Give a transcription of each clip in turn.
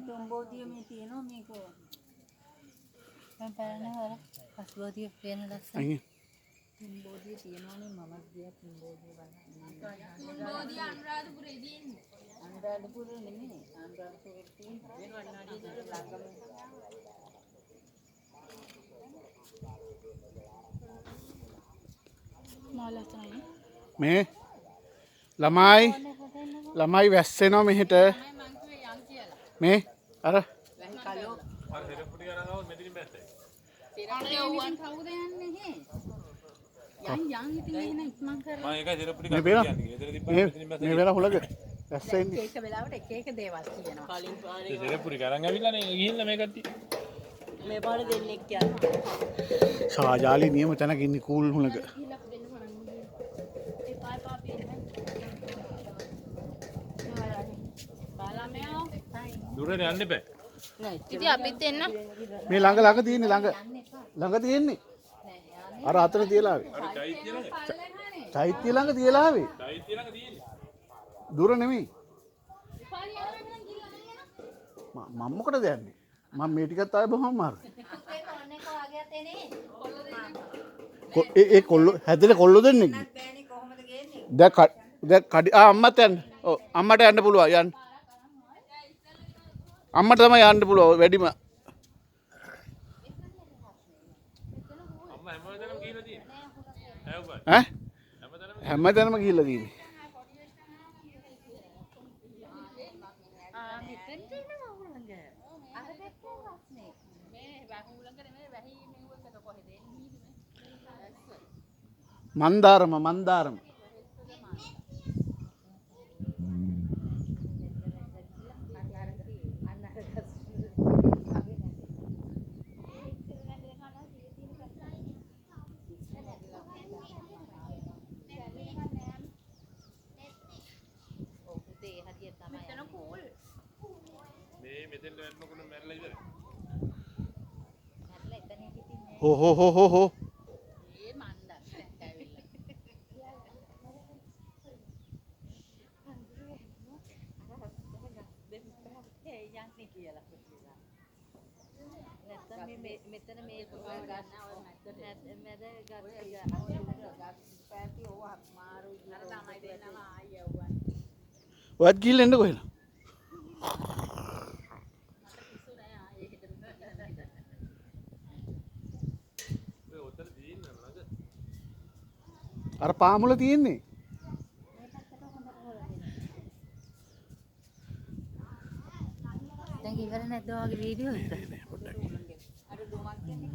තුම්බෝදිය මේ තියෙනවා මේක මම බලන්න හොර පස්බෝදිය පේන ලස්සන තුම්බෝදිය තියෙනවානේ මම ගියා තුම්බෝදිය බලන්න තුම්බෝදිය අනුරාධපුරේදී ඉන්නේ අනුරාධපුරේ නෙමෙයි අනුරාධපුරේ තියෙන වන්නාඩිය දොර ළඟම මාලතනයි මේ ළමයි වැස්සෙනවා මෙහෙට මේ අර කලෝ අර හෙරපුඩි කරනවා මෙතනින් බැස්සේ අනේ ඕවන් කවුද යන්නේ හේ යන් ඉතින් එහෙනම් ඉක්මන් කරලා මම ඒකයි හෙරපුඩි කරලා කියන්නේ එතන තිබ්බා මෙතනින් බැස්සේ මේ වෙලා හුලක වැස්සෙන්නේ එක වෙලාවට එක දේවල් කියනවා කලින් පාරේ හෙරපුඩි කරන් ඇවිල්ලානේ ගිහිල්ලා මේ කට්ටිය මේ පාරේ දෙන්නෙක් යනවා සාජාලි නියම තැනක ඉන්නේ කූල් හුලක දුරට යන්න එපා. ඉතින් අපිත් එන්න. මේ ළඟ තියෙන්නේ ළඟ තියෙන්නේ. අර අතන තියලා ආවේ. අර චෛත්‍ය ළඟ. චෛත්‍ය ළඟ තියලා ආවේ. චෛත්‍ය ළඟ තියෙන්නේ. දුර නෙමෙයි. මම මොකටද යන්නේ? මම මේ ටිකත් ආවේ බොහොම මාරුයි. ඒ කොල්ල හැදෙන කොල්ල දෙන්නේ. දැන් කඩි අම්මත් යන්න. ඔව් අම්මට යන්න පුළුවන් යන්න. අම්මට තමයි යන්න පුළුවන් වැඩිම අම්මා හැමදාම ගිහලා තියෙන්නේ. ඈ හැමදාම ගිහිල්ලා තියෙන්නේ. මන්දාරම හෝ මෙතන මේ ගන්න මැද පැටි ඕව මාරු අර තමයි දෙන්නවා ආයෙව්වා ඔයත් ගිහින් එන්න කොහෙද අර පාමුල තියෙන්නේ දැන් ඉවර නැද්ද ඔයගේ වීඩියෝ එක අර දුමක් කියන්නේ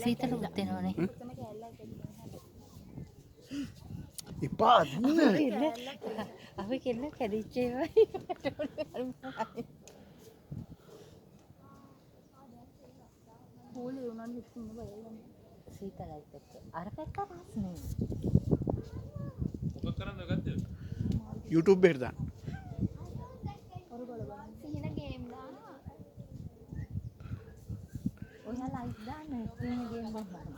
සීතල උත්තරනේ ඉපා අපි කෙල්ල කැඩිච්ච ඒවා හොලේ උනන් හිටින්න බලන්න සීතලයිත් එක්ක අර පැත්ත රස්නේ මොකක් කරන්නද ගත්තේ YouTube එකට දාන්න ඔර බලන්න සිහින ගේම් දානවා ඔයා ලයිව් දාන්න සිහින ගේම් බලන්න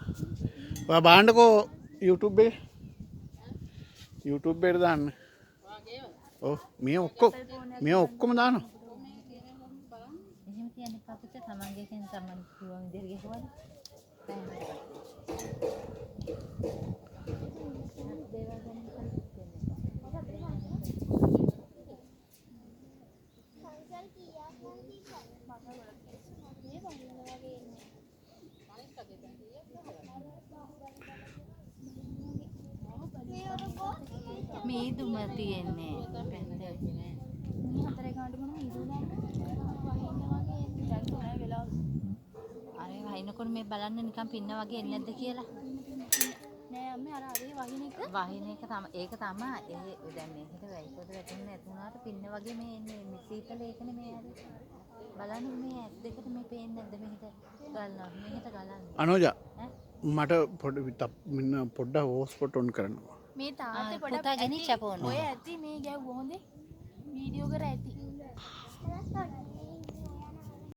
ඔයා බලන්නකෝ YouTube එකේ YouTube එකට දාන්න ඔව් මේ ඔක්කොම දානවා එහෙම කියන්නේ අපිට තමන්ගේ කෙන් තමන් පුළුවන් විදිහට ගහවල මේ දුම තියෙන්නේ පැන්දේ හතරේ ගානට මොන මීදුව දාන්න මේ බලන්න නිකන් පින්න වගේ එන්නේ නැද්ද කියලා. නෑ අම්මේ අර අරේ වහින එක වහින එක තමයි ඒක තමයි ඒ දැන් මේකට වැයිකොද වැටෙන්නේ නැතුණාට පින්න වගේ මේ එන්නේ මේ සීතල ඒකනේ මේ හරි. බලන්න මේ ඇස් දෙකට මේ පේන්නේ නැද්ද මෙහෙට ගලනවා මෙහෙට ගලන්නේ. අනෝජා මට පොඩ්ඩක් හොස්පොට් ඔන් කරනවා. මේ තාත්තේ පුතා පොඩක් ගෙනිච්ච පොන්න. ඔය ඇති මේ ගැව් හොඳේ වීඩියෝ කර ඇති